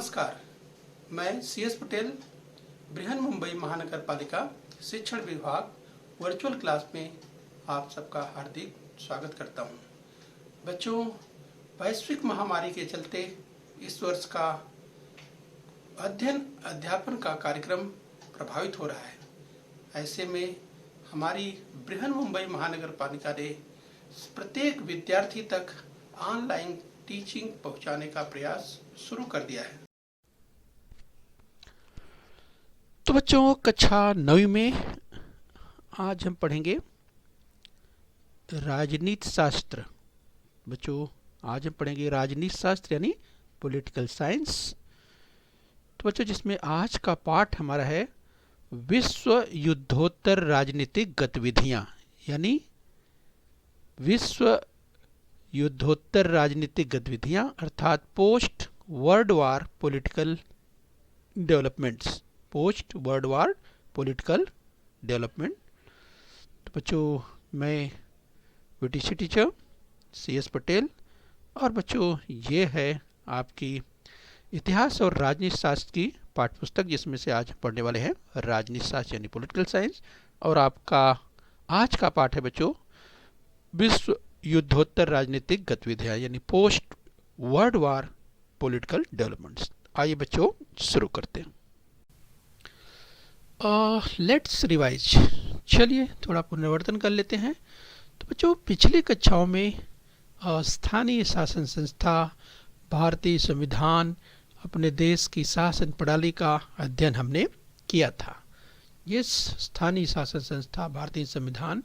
नमस्कार, मैं CS पटेल बृहन मुंबई महानगर पालिका शिक्षण विभाग वर्चुअल क्लास में आप सबका हार्दिक स्वागत करता हूं। बच्चों, वैश्विक महामारी के चलते इस वर्ष का अध्ययन अध्यापन का कार्यक्रम प्रभावित हो रहा है। ऐसे में हमारी बृहन मुंबई महानगर पालिका ने प्रत्येक विद्यार्थी तक ऑनलाइन टीचिंग पहुंचाने का प्रयास शुरू कर दिया है। तो बच्चों, कक्षा 9वीं में आज हम पढ़ेंगे राजनीति शास्त्र। बच्चों, आज हम पढ़ेंगे राजनीति शास्त्र यानी पॉलिटिकल साइंस। तो बच्चों, जिसमें आज का पाठ हमारा है विश्व युद्धोत्तर राजनीतिक गतिविधियां, यानी विश्व युद्धोत्तर राजनीतिक गतिविधियां अर्थात post world war political developments. Post world war political development. तो बच्चों, मैं VTC टीचर CS पटेल, और बच्चों ये है आपकी इतिहास और राजनीति शास्त्र की पाठ्यपुस्तक, जिसमें से आज पढ़ने वाले हैं राजनीति शास्त्र यानी पॉलिटिकल साइंस। और आपका आज का पाठ है बच्चों विश्व युद्धोत्तर राजनीतिक गतिविधियां यानी post world war political developments. आइए बच्चों शुरू करते हैं। Let's revise. चलिए थोड़ा पुनरावर्तन कर लेते हैं। तो बच्चों, पिछली कक्षाओं में स्थानीय शासन संस्था, भारतीय संविधान, अपने देश की शासन प्रणाली का अध्ययन हमने किया था। ये स्थानीय शासन संस्था, भारतीय संविधान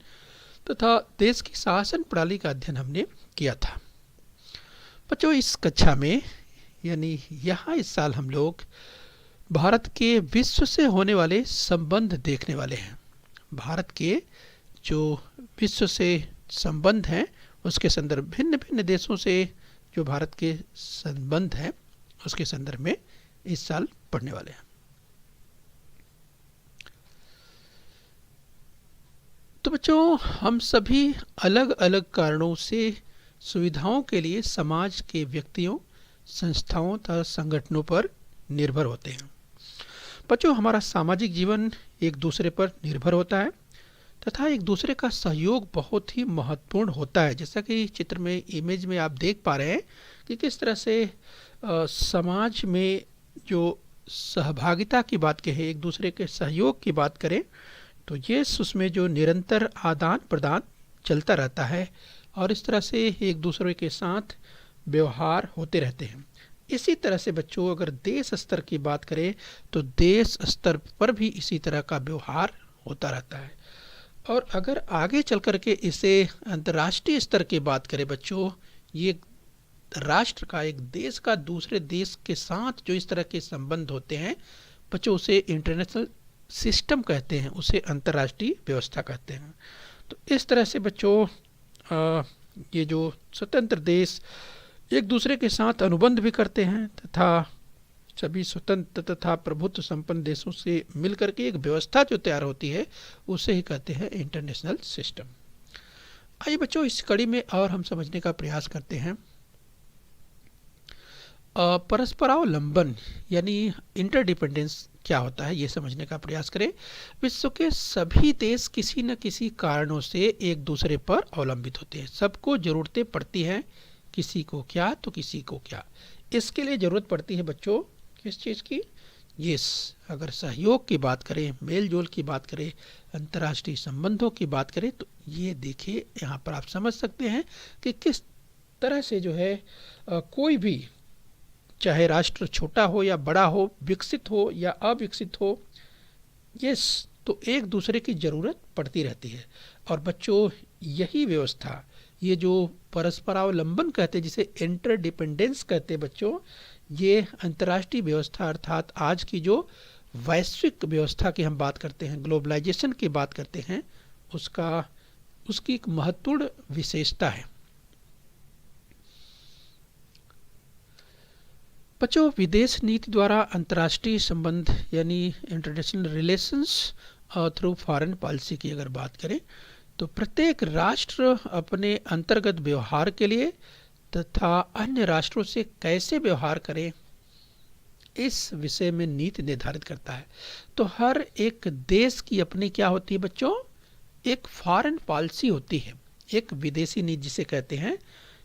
तथा देश की शासन प्रणाली का अध्ययन हमने किया था। बच्चों, इस कक्षा में यानी यहाँ इस साल हम लोग भारत के विश्व से होने वाले संबंध देखने वाले हैं। भारत के जो विश्व से संबंध हैं उसके संदर्भ, भिन्न भिन्न देशों से जो भारत के संबंध हैं उसके संदर्भ में इस साल पढ़ने वाले हैं। तो बच्चों, हम सभी अलग अलग कारणों से सुविधाओं के लिए समाज के व्यक्तियों, संस्थाओं तथा संगठनों पर निर्भर होते हैं। बच्चों, हमारा सामाजिक जीवन एक दूसरे पर निर्भर होता है तथा एक दूसरे का सहयोग बहुत ही महत्वपूर्ण होता है। जैसा कि चित्र में, इमेज में आप देख पा रहे हैं कि किस तरह से समाज में जो सहभागिता की बात कहें, एक दूसरे के सहयोग की बात करें, तो ये उसमें जो निरंतर आदान प्रदान चलता रहता है और इस तरह से एक दूसरे के साथ व्यवहार होते रहते हैं। इसी तरह से बच्चों, अगर देश स्तर की बात करें तो देश स्तर पर भी इसी तरह का व्यवहार होता रहता है। और अगर आगे चल कर के इसे अंतर्राष्ट्रीय स्तर की बात करें बच्चों, ये राष्ट्र का, एक देश का दूसरे देश के साथ जो इस तरह के संबंध होते हैं बच्चों, उसे इंटरनेशनल सिस्टम कहते हैं, उसे अंतर्राष्ट्रीय व्यवस्था कहते हैं। तो इस तरह से बच्चों ये जो स्वतंत्र देश एक दूसरे के साथ अनुबंध भी करते हैं तथा सभी स्वतंत्र तथा प्रभुत्व संपन्न देशों से मिलकर के एक व्यवस्था जो तैयार होती है उसे ही कहते हैं इंटरनेशनल सिस्टम। आइए बच्चों, इस कड़ी में और हम समझने का प्रयास करते हैं परस्परावलंबन यानी इंटरडिपेंडेंस क्या होता है, ये समझने का प्रयास करें। विश्व के सभी देश किसी न किसी कारणों से एक दूसरे पर अवलंबित होते हैं। सबको जरूरतें पड़ती हैं, किसी को क्या तो किसी को क्या। इसके लिए ज़रूरत पड़ती है बच्चों किस चीज़ की? यस, अगर सहयोग की बात करें, मेल जोल की बात करें, अंतर्राष्ट्रीय संबंधों की बात करें, तो ये देखिए यहाँ पर आप समझ सकते हैं कि किस तरह से जो है कोई भी, चाहे राष्ट्र छोटा हो या बड़ा हो, विकसित हो या अविकसित हो, यस, तो एक दूसरे की ज़रूरत पड़ती रहती है। और बच्चों, यही व्यवस्था, ये जो परस्परावलंबन कहते हैं, जिसे इंटरडिपेंडेंस कहते हैं बच्चों, ये अंतर्राष्ट्रीय व्यवस्था अर्थात आज की जो वैश्विक व्यवस्था की हम बात करते हैं, ग्लोबलाइजेशन की बात करते हैं, उसकी एक महत्वपूर्ण विशेषता है। बच्चों, विदेश नीति द्वारा अंतर्राष्ट्रीय संबंध यानी international relations through foreign policy की अगर बात करें तो प्रत्येक राष्ट्र अपने अंतर्गत व्यवहार के लिए तथा अन्य राष्ट्रों से कैसे व्यवहार करें, इस विषय में नीति निर्धारित करता है। तो हर एक देश की अपनी क्या होती है बच्चों, एक फॉरेन पॉलिसी होती है, एक विदेशी नीति जिसे कहते हैं,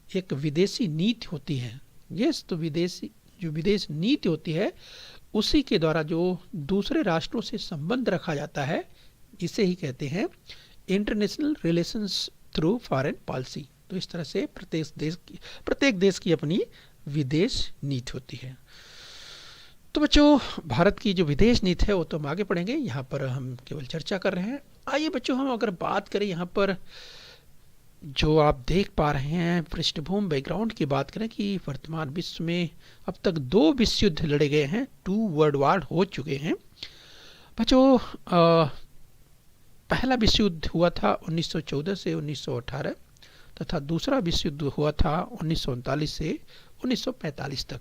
एक विदेशी नीति होती है। यस, तो विदेश नीति होती है, उसी के द्वारा जो दूसरे राष्ट्रों से संबंध रखा जाता है, इसे ही कहते हैं international relations through foreign policy. तो इस तरह से प्रत्येक देश की अपनी विदेश नीति होती है। तो बच्चों, भारत की जो विदेश नीति है वो तो हम आगे पढ़ेंगे, यहाँ पर हम केवल चर्चा कर रहे हैं। आइए बच्चों, हम अगर बात करें यहाँ पर जो आप देख पा रहे हैं पृष्ठभूमि बैकग्राउंड की बात करें कि वर्तमान विश्व में अब तक 2 विश्व युद्ध लड़े गए हैं, 2 वर्ल्ड वॉर हो चुके हैं बच्चों। पहला विश्व युद्ध हुआ था 1914 से 1918 तथा दूसरा विश्व युद्ध हुआ था 1939 से 1945 तक।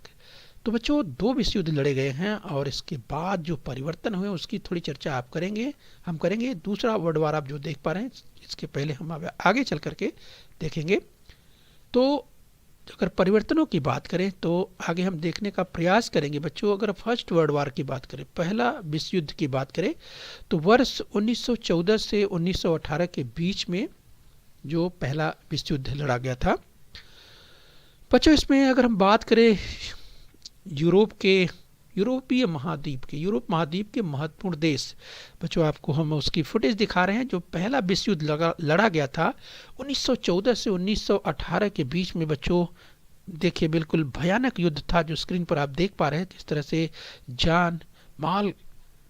तो बच्चों 2 विश्व युद्ध लड़े गए हैं और इसके बाद जो परिवर्तन हुए उसकी थोड़ी चर्चा हम करेंगे। दूसरा वर्ल्ड वॉर आप जो देख पा रहे हैं, इसके पहले हम आगे चल करके देखेंगे। तो अगर परिवर्तनों की बात करें तो आगे हम देखने का प्रयास करेंगे बच्चों। अगर फर्स्ट वर्ल्ड वॉर की बात करें, पहला विश्व युद्ध की बात करें, तो वर्ष 1914 से 1918 के बीच में जो पहला विश्व युद्ध लड़ा गया था बच्चों, इसमें अगर हम बात करें यूरोप महाद्वीप के महत्वपूर्ण देश बच्चों, आपको हम उसकी फुटेज दिखा रहे हैं। जो पहला विश्व युद्ध लड़ा गया था 1914 से 1918 के बीच में बच्चों, देखिए बिल्कुल भयानक युद्ध था जो स्क्रीन पर आप देख पा रहे हैं। किस तरह से जान माल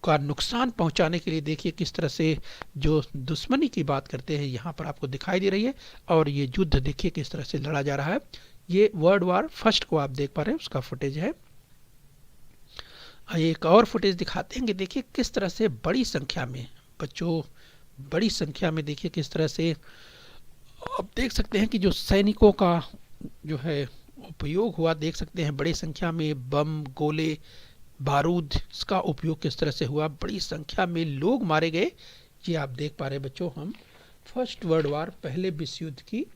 का नुकसान पहुंचाने के लिए देखिए किस तरह से जो दुश्मनी की बात करते हैं यहाँ पर आपको दिखाई दे रही है। और ये युद्ध देखिए किस तरह से लड़ा जा रहा है। ये वर्ल्ड वॉर फर्स्ट को आप देख पा रहे हैं, उसका फुटेज है। एक और फुटेज दिखाते हैं कि देखिए किस तरह से बड़ी संख्या में देखिए किस तरह से आप देख सकते हैं कि जो सैनिकों का जो है उपयोग हुआ, देख सकते हैं बड़ी संख्या में बम, गोले, बारूद, इसका उपयोग किस तरह से हुआ, बड़ी संख्या में लोग मारे गए। ये आप देख पा रहे हैं बच्चों, हम फर्स्ट वर्ल्ड वॉर पहले विश्व युद्ध की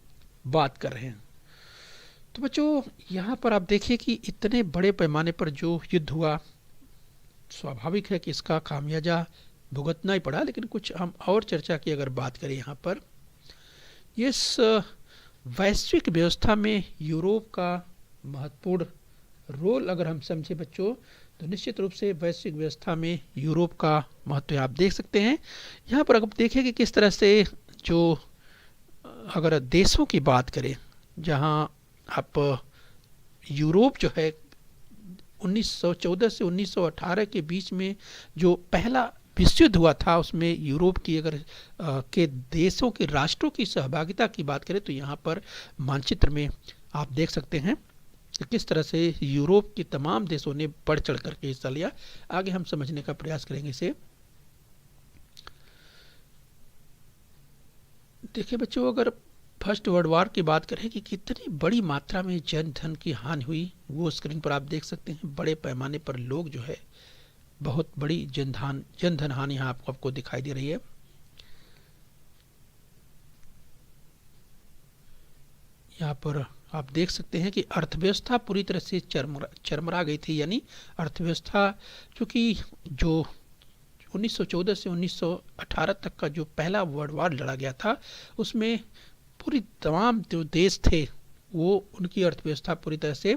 बात कर रहे हैं। तो बच्चों यहाँ पर आप देखिए कि इतने बड़े पैमाने पर जो युद्ध हुआ, स्वाभाविक है कि इसका खामियाजा भुगतना ही पड़ा। लेकिन कुछ हम और चर्चा की अगर बात करें यहाँ पर, इस वैश्विक व्यवस्था में यूरोप का महत्वपूर्ण रोल अगर हम समझे बच्चों, तो निश्चित रूप से वैश्विक व्यवस्था में यूरोप का महत्व आप देख सकते हैं। यहाँ पर अगर देखें कि किस तरह से जो अगर देशों की बात करें, जहाँ आप यूरोप जो है 1914 से 1918 के बीच में जो पहला विश्व युद्ध हुआ था, उसमें यूरोप की अगर के देशों के राष्ट्रों की सहभागिता की बात करें तो यहाँ पर मानचित्र में आप देख सकते हैं कि किस तरह से यूरोप के तमाम देशों ने बढ़ चढ़ करके हिस्सा लिया। आगे हम समझने का प्रयास करेंगे इसे। देखिए बच्चों, अगर फर्स्ट वर्ल्ड वॉर की बात करें कि कितनी बड़ी मात्रा में जन धन की हानि हुई, वो स्क्रीन पर आप देख सकते हैं। बड़े पैमाने पर लोग जो है, बहुत बड़ी जन धन हानि यहाँ आपको दिखाई दे रही है। यहाँ पर आप देख सकते हैं कि अर्थव्यवस्था पूरी तरह से चरमरा गई थी। यानी अर्थव्यवस्था, चूँकि जो 1914 से 1918 तक का जो पहला वर्ल्ड वॉर लड़ा गया था, उसमें पूरी तमाम जो देश थे वो उनकी अर्थव्यवस्था पूरी तरह से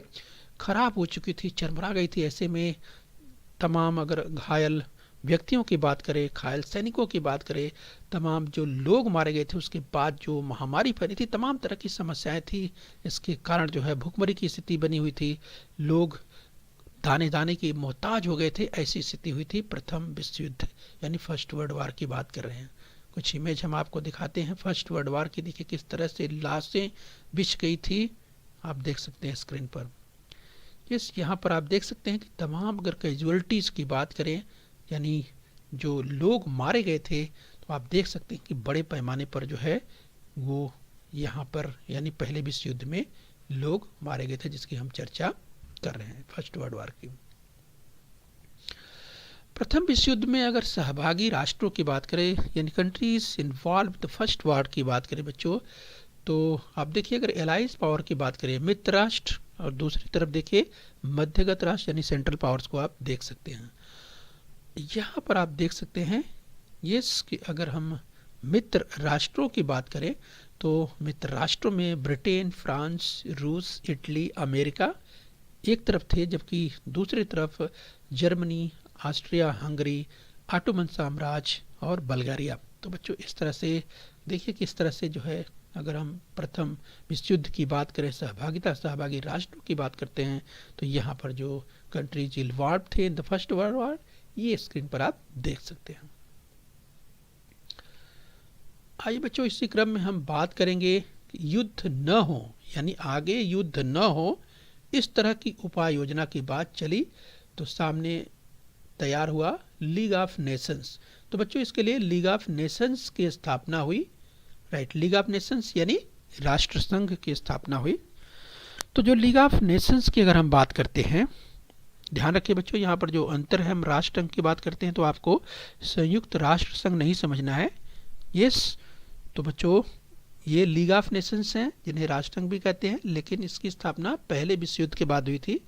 खराब हो चुकी थी, चरमरा गई थी। ऐसे में तमाम अगर घायल व्यक्तियों की बात करें, घायल सैनिकों की बात करें, तमाम जो लोग मारे गए थे, उसके बाद जो महामारी फैली थी, तमाम तरह की समस्याएं थी। इसके कारण जो है भूखमरी की स्थिति बनी हुई थी, लोग दाने दाने की मोहताज हो गए थे। ऐसी स्थिति हुई थी प्रथम विश्व युद्ध यानी फर्स्ट वर्ल्ड वॉर की बात कर रहे हैं। कुछ इमेज हम आपको दिखाते हैं फर्स्ट वर्ल्ड वॉर की। देखिए किस तरह से लाशें बिछ गई थी, आप देख सकते हैं स्क्रीन पर। यहाँ पर आप देख सकते हैं कि तमाम अगर कैजुअलिटीज़ की बात करें, यानी जो लोग मारे गए थे, तो आप देख सकते हैं कि बड़े पैमाने पर जो है वो यहाँ पर यानी पहले विश्व युद्ध में लोग मारे गए थे, जिसकी हम चर्चा कर रहे हैं फर्स्ट वर्ल्ड वॉर की। प्रथम विश्व युद्ध में अगर सहभागी राष्ट्रों की बात करें, यानी countries involve the first war की बात करें बच्चों, तो आप देखिए अगर एलाइज पावर की बात करें, मित्र राष्ट्र और दूसरी तरफ देखिए मध्यगत राष्ट्र यानी सेंट्रल पावर्स को आप देख सकते हैं। यहाँ पर आप देख सकते हैं ये कि अगर हम मित्र राष्ट्रों की बात करें तो मित्र राष्ट्रों में ब्रिटेन, फ्रांस, रूस, इटली, अमेरिका एक तरफ थे, जबकि दूसरी तरफ जर्मनी, ऑस्ट्रिया, हंगरी, ऑटोमन साम्राज्य और बल्गारिया। तो बच्चों इस तरह से देखिए किस तरह से जो है, अगर हम प्रथम विश्व युद्ध की बात करें, सहभागी राष्ट्रों की बात करते हैं, तो यहाँ पर जो कंट्रीज इन्वॉल्व थे in the first world war, ये स्क्रीन पर आप देख सकते हैं। आइए बच्चों इसी क्रम में हम बात करेंगे कि युद्ध न हो, यानी आगे युद्ध न हो इस तरह की उपाय योजना की बात चली तो सामने तैयार हुआ लीग ऑफ नेशंस। तो बच्चों इसके लिए लीग ऑफ नेशंस की स्थापना हुई, राइट, लीग ऑफ नेशंस यानी राष्ट्र संघ की स्थापना हुई। तो जो लीग ऑफ नेशंस की अगर हम बात करते हैं, ध्यान रखिए बच्चों यहाँ पर जो अंतर है, हम राष्ट्र संघ की बात करते हैं तो आपको संयुक्त राष्ट्र संघ नहीं समझना है। यस, तो बच्चों ये लीग ऑफ नेशंस हैं जिन्हें राष्ट्र संघ भी कहते हैं, लेकिन इसकी स्थापना पहले विश्व युद्ध के बाद हुई थी,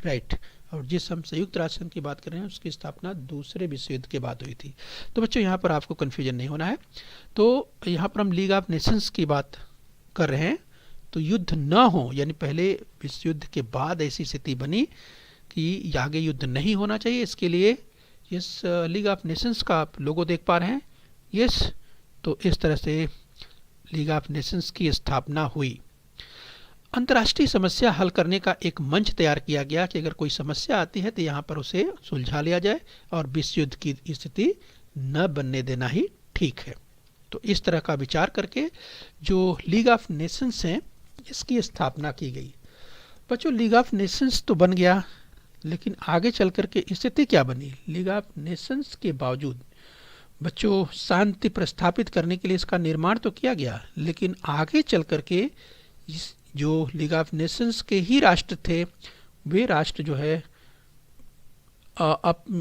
राइट। और जिस हम संयुक्त राष्ट्र संघ की बात कर रहे हैं उसकी स्थापना दूसरे विश्व युद्ध के बाद हुई थी। तो बच्चों यहाँ पर आपको कन्फ्यूजन नहीं होना है। तो यहाँ पर हम लीग ऑफ नेशंस की बात कर रहे हैं, तो युद्ध न हो यानी पहले विश्व युद्ध के बाद ऐसी स्थिति बनी कि आगे युद्ध नहीं होना चाहिए, इसके लिए इस लीग ऑफ नेशंस का आप लोगो देख पा रहे हैं। यस, तो इस तरह से लीग ऑफ नेशंस की स्थापना हुई। अंतर्राष्ट्रीय समस्या हल करने का एक मंच तैयार किया गया कि अगर कोई समस्या आती है तो यहाँ पर उसे सुलझा लिया जाए और विश्व युद्ध की स्थिति न बनने देना ही ठीक है। तो इस तरह का विचार करके जो लीग ऑफ नेशंस हैं इसकी स्थापना की गई। बच्चों लीग ऑफ नेशंस तो बन गया, लेकिन आगे चल करके स्थिति क्या बनी? लीग ऑफ नेशंस के बावजूद बच्चों शांति प्रस्थापित करने के लिए इसका निर्माण तो किया गया, लेकिन आगे चल करके जो लीग ऑफ नेशंस के ही राष्ट्र थे वे राष्ट्र जो है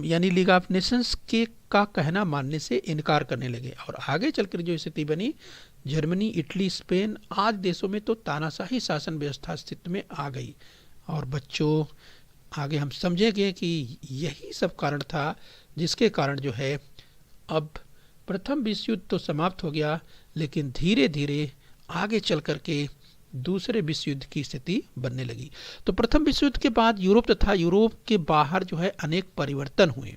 यानी लीग ऑफ नेशंस के का कहना मानने से इनकार करने लगे। और आगे चलकर जो स्थिति बनी, जर्मनी, इटली, स्पेन आदि देशों में तो तानाशाही शासन व्यवस्था अस्तित्व में आ गई। और बच्चों आगे हम समझेंगे कि यही सब कारण था जिसके कारण जो है अब प्रथम विश्व युद्ध तो समाप्त हो गया, लेकिन धीरे धीरे आगे चल करके दूसरे विश्व युद्ध की स्थिति बनने लगी। तो प्रथम विश्व युद्ध के बाद यूरोप तथा यूरोप के बाहर जो है अनेक परिवर्तन हुए।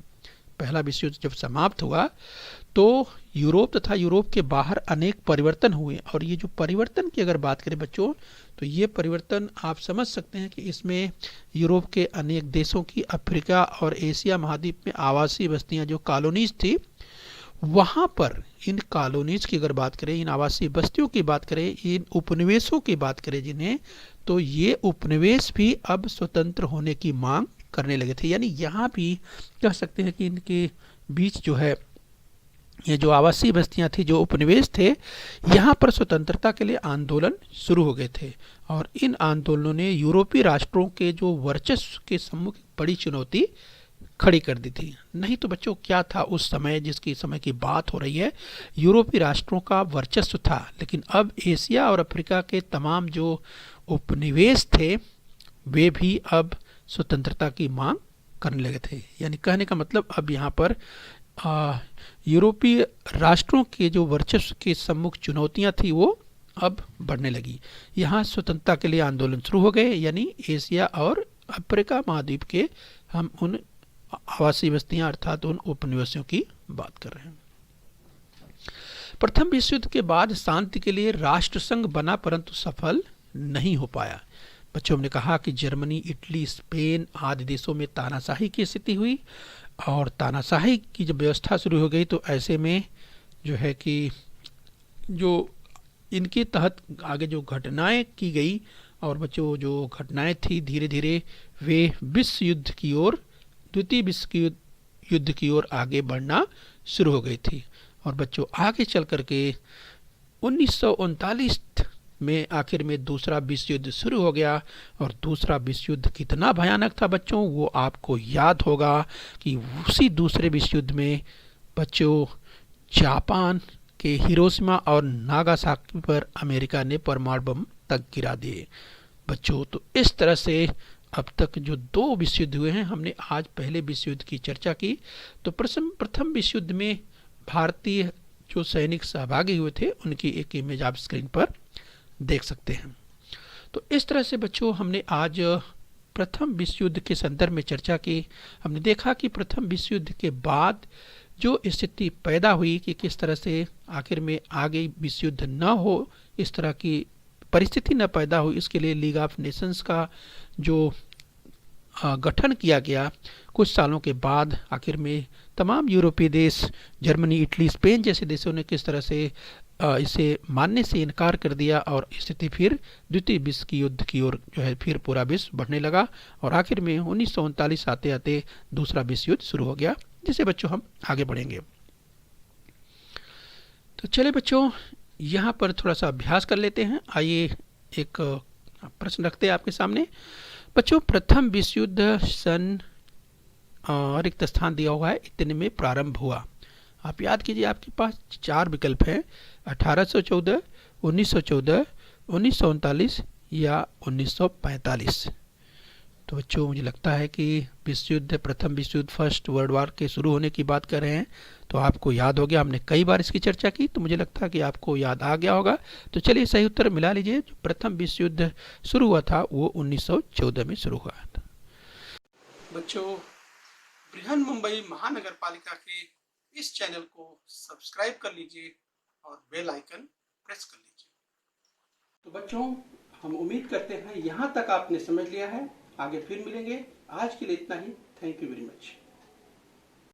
पहला विश्व युद्ध जब समाप्त हुआ तो यूरोप तथा यूरोप के बाहर अनेक परिवर्तन हुए। और ये जो परिवर्तन की अगर बात करें बच्चों, तो ये परिवर्तन आप समझ सकते हैं कि इसमें यूरोप के अनेक देशों की अफ्रीका और एशिया महाद्वीप में आवासीय बस्तियां जो कॉलोनीज थी, वहाँ पर इन कॉलोनीज की अगर बात करें, इन आवासीय बस्तियों की बात करें, इन उपनिवेशों की बात करें जिन्हें, तो ये उपनिवेश भी अब स्वतंत्र होने की मांग करने लगे थे। यानी यहाँ भी कह सकते हैं कि इनके बीच जो है ये जो आवासीय बस्तियां थी, जो उपनिवेश थे, यहाँ पर स्वतंत्रता के लिए आंदोलन शुरू हो गए थे। और इन आंदोलनों ने यूरोपीय राष्ट्रों के जो वर्चस्व के सम्मुख बड़ी चुनौती खड़ी कर दी थी। नहीं तो बच्चों क्या था उस समय, जिसकी समय की बात हो रही है, यूरोपीय राष्ट्रों का वर्चस्व था, लेकिन अब एशिया और अफ्रीका के तमाम जो उपनिवेश थे वे भी अब स्वतंत्रता की मांग करने लगे थे। यानी कहने का मतलब अब यहाँ पर यूरोपीय राष्ट्रों के जो वर्चस्व के सम्मुख चुनौतियाँ थी वो अब बढ़ने लगी। यहाँ स्वतंत्रता के लिए आंदोलन शुरू हो गए। यानी एशिया और अफ्रीका महाद्वीप के हम उन आवासीय बस्तियां अर्थात उन उपनिवेशों की बात कर रहे हैं। प्रथम विश्व युद्ध के बाद शांति के लिए राष्ट्रसंघ बना, परंतु सफल नहीं हो पाया। बच्चों हमने कहा कि जर्मनी, इटली, स्पेन आदि देशों में तानाशाही की स्थिति हुई, और तानाशाही की जब व्यवस्था शुरू हो गई तो ऐसे में जो है कि जो इनके तहत आगे जो घटनाएं की गई, और बच्चों जो घटनाएं थी धीरे धीरे वे विश्व युद्ध की ओर, द्वितीय विश्व युद्ध की ओर आगे बढ़ना शुरू हो गई थी। और बच्चों आगे चल करके 1939 में आखिर में दूसरा विश्व युद्ध शुरू हो गया। और दूसरा विश्व युद्ध कितना भयानक था बच्चों, वो आपको याद होगा कि उसी दूसरे विश्व युद्ध में बच्चों जापान के हिरोशिमा और नागासाकी पर अमेरिका ने परमाणु बम तक गिरा दिए। बच्चों, तो इस तरह से अब तक जो 2 विश्व युद्ध हुए हैं, हमने आज पहले विश्व युद्ध की चर्चा की। तो प्रथम विश्व युद्ध में भारतीय जो सैनिक सहभागी हुए थे उनकी एक इमेज आप स्क्रीन पर देख सकते हैं। तो इस तरह से बच्चों हमने आज प्रथम विश्व युद्ध के संदर्भ में चर्चा की। हमने देखा कि प्रथम विश्व युद्ध के बाद जो स्थिति पैदा हुई कि किस तरह से आखिर में आगे विश्व युद्ध न हो, इस तरह की परिस्थिति न पैदा हो, इसके लिए लीग ऑफ नेशंस का जो गठन किया गया कुछ सालों के बाद। आखिर में तमाम यूरोपीय देश, जर्मनी, इटली, स्पेन जैसे देशों ने किस तरह से इसे मानने से इनकार कर दिया और स्थिति फिर द्वितीय विश्व की युद्ध की ओर जो है फिर पूरा विश्व बढ़ने लगा और आखिर में 1939 आते आते दूसरा विश्व युद्ध शुरू हो गया, जिसे बच्चों हम आगे बढ़ेंगे। तो चले बच्चों, यहाँ पर थोड़ा सा अभ्यास कर लेते हैं। आइए एक प्रश्न रखते हैं आपके सामने। बच्चों, प्रथम विश्व युद्ध सन रिक्त स्थान दिया हुआ है, इतने में प्रारंभ हुआ। आप याद कीजिए, आपके पास 4 विकल्प हैं, 1814, 1914, 1939 या 1945। तो बच्चों, मुझे लगता है कि विश्व युद्ध, प्रथम विश्व युद्ध, फर्स्ट वर्ल्ड वॉर के शुरू होने की बात कर रहे हैं, तो आपको याद हो गया। हमने कई बार इसकी चर्चा की, तो मुझे लगता है कि आपको याद आ गया होगा। तो चलिए सही उत्तर मिला लीजिए। जो प्रथम विश्व युद्ध शुरू हुआ था वो 1914 में शुरू हुआ था। बच्चों, बृहन मुंबई महानगर पालिका के इस चैनल को सब्सक्राइब कर लीजिए और बेल आइकन प्रेस कर लीजिए। तो बच्चों, हम उम्मीद करते हैं यहाँ तक आपने समझ लिया है। आगे फिर मिलेंगे। आज के लिए इतना ही। Thank you very much.